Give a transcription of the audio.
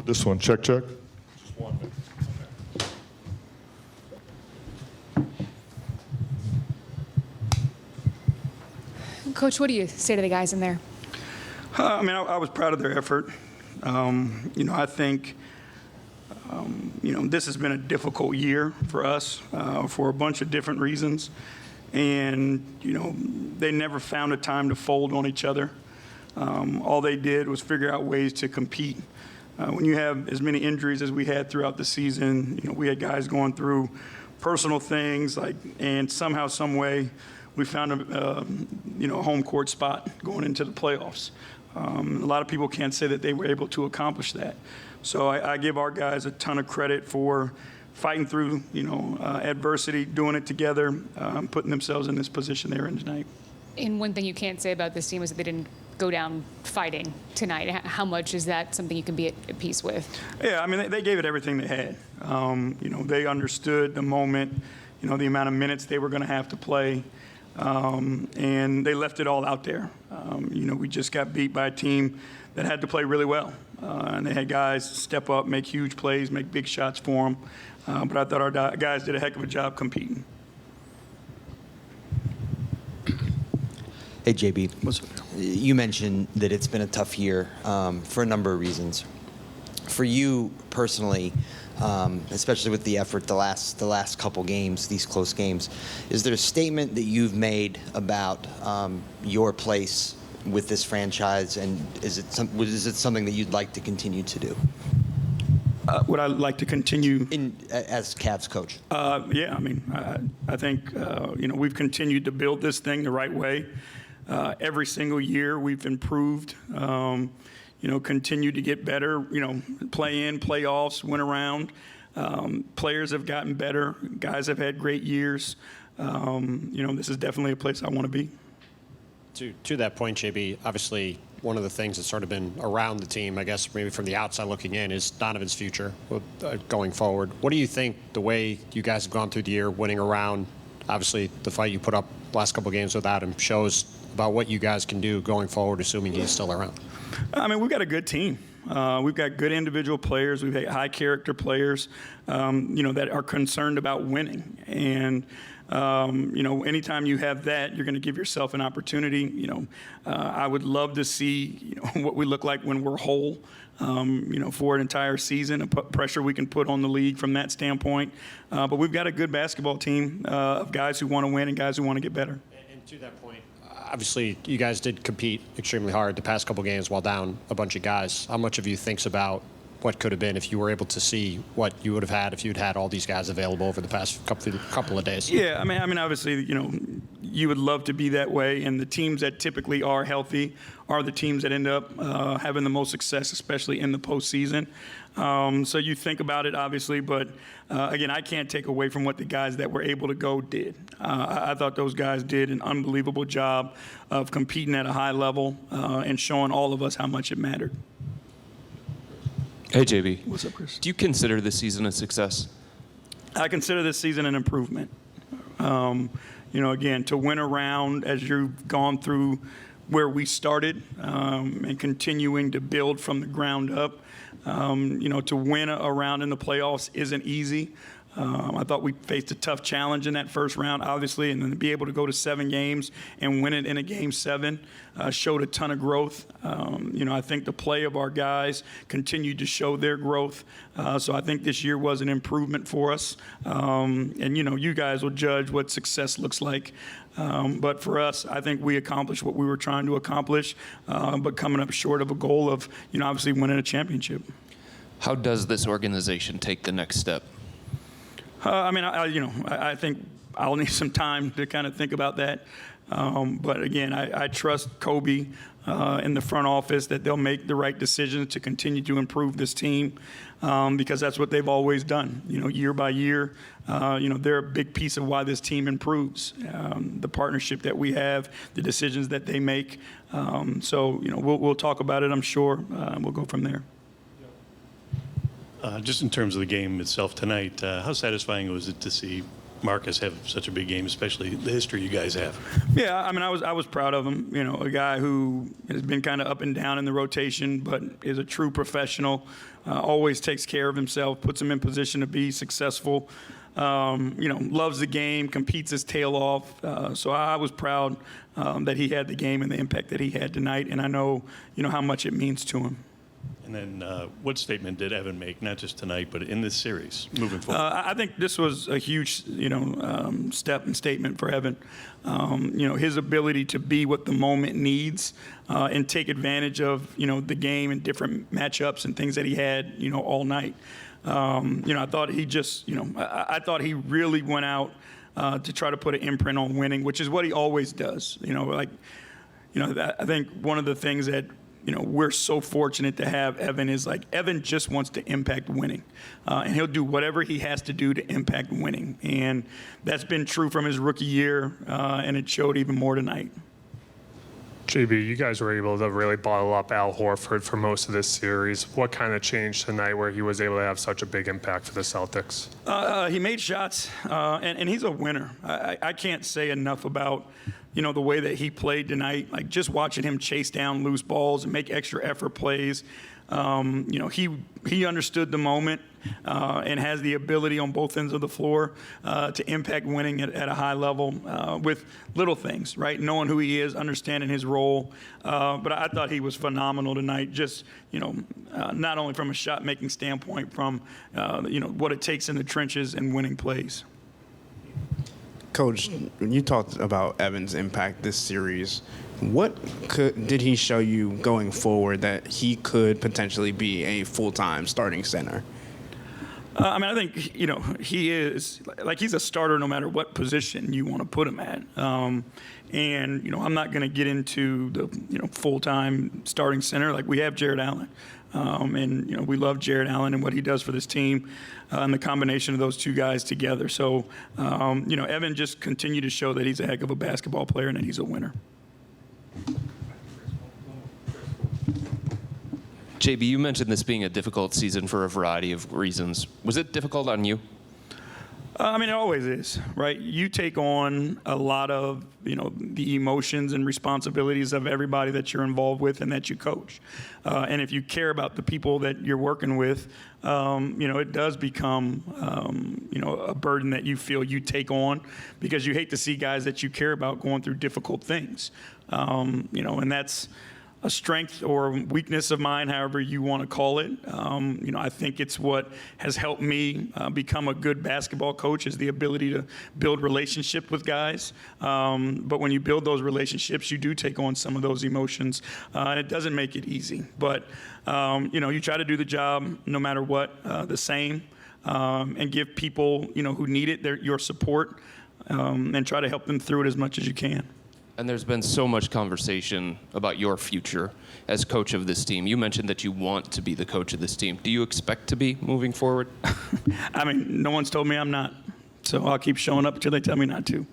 with this one. Check, check. Just 1 minute. Coach, what do you say to the guys in there? I was proud of their effort. I think, this has been a difficult year for us for a bunch of different reasons. And, they never found a time to fold on each other. All they did was figure out ways to compete. When you have as many injuries as we had throughout the season, we had guys going through personal things, and somehow, some way, we found a home court spot going into the playoffs. A lot of people can't say that they were able to accomplish that. So I give our guys a ton of credit for fighting through, adversity, doing it together, putting themselves in this position they're in tonight. And one thing you can't say about this team is that they didn't go down fighting tonight. How much is that something you can be at peace with? Yeah, they gave it everything they had. They understood the moment, the amount of minutes they were going to have to play. And they left it all out there. We just got beat by a team that had to play really well. And they had guys step up, make huge plays, make big shots for them. But I thought our guys did a heck of a job competing. Hey, JB. What's up? You mentioned that it's been a tough year for a number of reasons. For you personally, especially with the effort the last couple games, these close games, is there a statement that you've made about your place with this franchise, and is it something that you'd like to continue to do? Would I like to continue? As Cavs coach? Yeah, I think, we've continued to build this thing the right way. Every single year we've improved, continued to get better, play in, playoffs, win around. Players have gotten better. Guys have had great years. This is definitely a place I want to be. To that point, JB, obviously one of the things that's sort of been around the team, I guess maybe from the outside looking in, is Donovan's future going forward. What do you think the way you guys have gone through the year, winning around, obviously the fight you put up last couple of games without him shows about what you guys can do going forward, assuming he's still around? We've got a good team. We've got good individual players. We've got high character players, that are concerned about winning. And, anytime you have that, you're going to give yourself an opportunity. I would love to see, what we look like when we're whole, for an entire season, and put pressure we can put on the league from that standpoint. But we've got a good basketball team of guys who want to win and guys who want to get better. And to that point, obviously, you guys did compete extremely hard the past couple games while down a bunch of guys. How much of you thinks about what could have been if you were able to see what you would have had if you'd had all these guys available over the past couple of days? Yeah, obviously, you would love to be that way, and the teams that typically are healthy are the teams that end up having the most success, especially in the postseason. So you think about it, obviously, but again, I can't take away from what the guys that were able to go did. I thought those guys did an unbelievable job of competing at a high level and showing all of us how much it mattered. Hey, JB. What's up, Chris? Do you consider this season a success? I consider this season an improvement. Again, to win around as you've gone through where we started and continuing to build from the ground up, to win a round in the playoffs isn't easy. I thought we faced a tough challenge in that first round, obviously, and then to be able to go to 7 games and win it in a Game 7 showed a ton of growth. I think the play of our guys continued to show their growth. So I think this year was an improvement for us. And you guys will judge what success looks like. But for us, I think we accomplished what we were trying to accomplish, but coming up short of a goal of, obviously winning a championship. How does this organization take the next step? I think I'll need some time to kind of think about that. But again, I trust Kobe in the front office that they'll make the right decisions to continue to improve this team because that's what they've always done. Year by year, they're a big piece of why this team improves. The partnership that we have, the decisions that they make. So we'll talk about it, I'm sure. We'll go from there. Just in terms of the game itself tonight, how satisfying was it to see Marcus have such a big game, especially the history you guys have? Yeah, I mean, I was proud of him. You know, a guy who has been kind of up and down in the rotation, but is a true professional. Always takes care of himself, puts him in position to be successful. You know, loves the game, competes his tail off. So I was proud that he had the game and the impact that he had tonight, and I know, you know, how much it means to him. And then what statement did Evan make, not just tonight, but in this series moving forward? I think this was a huge, you know, step and statement for Evan. You know, his ability to be what the moment needs and take advantage of, you know, the game and different matchups and things that he had, you know, all night. You know, I thought he just, you know, I thought he really went out to try to put an imprint on winning, which is what he always does. You know, like, you know, I think one of the things that, you know, we're so fortunate to have Evan is like Evan just wants to impact winning, and he'll do whatever he has to do to impact winning, and that's been true from his rookie year, and it showed even more tonight. JB, you guys were able to really bottle up Al Horford for most of this series. What kind of changed tonight where he was able to have such a big impact for the Celtics? He made shots, and he's a winner. I can't say enough about, you know, the way that he played tonight. Like just watching him chase down loose balls and make extra effort plays. You know, he understood the moment and has the ability on both ends of the floor to impact winning at a high level with little things, right? Knowing who he is, understanding his role. But I thought he was phenomenal tonight, just, you know, not only from a shot-making standpoint, from, you know, what it takes in the trenches and winning plays. Coach, when you talked about Evan's impact this series, what did he show you going forward that he could potentially be a full-time starting center? I mean, I think, you know, he is, like, he's a starter no matter what position you want to put him at. And, you know, I'm not going to get into the, you know, full-time starting center. Like, we have Jared Allen. And, you know, we love Jared Allen and what he does for this team and the combination of those two guys together. So, you know, Evan just continued to show that he's a heck of a basketball player and that he's a winner. JB, you mentioned this being a difficult season for a variety of reasons. Was it difficult on you? I mean, it always is, right? You take on a lot of, you know, the emotions and responsibilities of everybody that you're involved with and that you coach. And if you care about the people that you're working with, you know, it does become, you know, a burden that you feel you take on because you hate to see guys that you care about going through difficult things. You know, and that's a strength or weakness of mine, however you want to call it. You know, I think it's what has helped me become a good basketball coach is the ability to build relationship with guys. But when you build those relationships, you do take on some of those emotions, and it doesn't make it easy. But, you know, you try to do the job no matter what, the same, and give people, you know, who need it your support, and try to help them through it as much as you can. And there's been so much conversation about your future as coach of this team. You mentioned that you want to be the coach of this team. Do you expect to be moving forward? I mean, no one's told me I'm not. So I'll keep showing up until they tell me not to.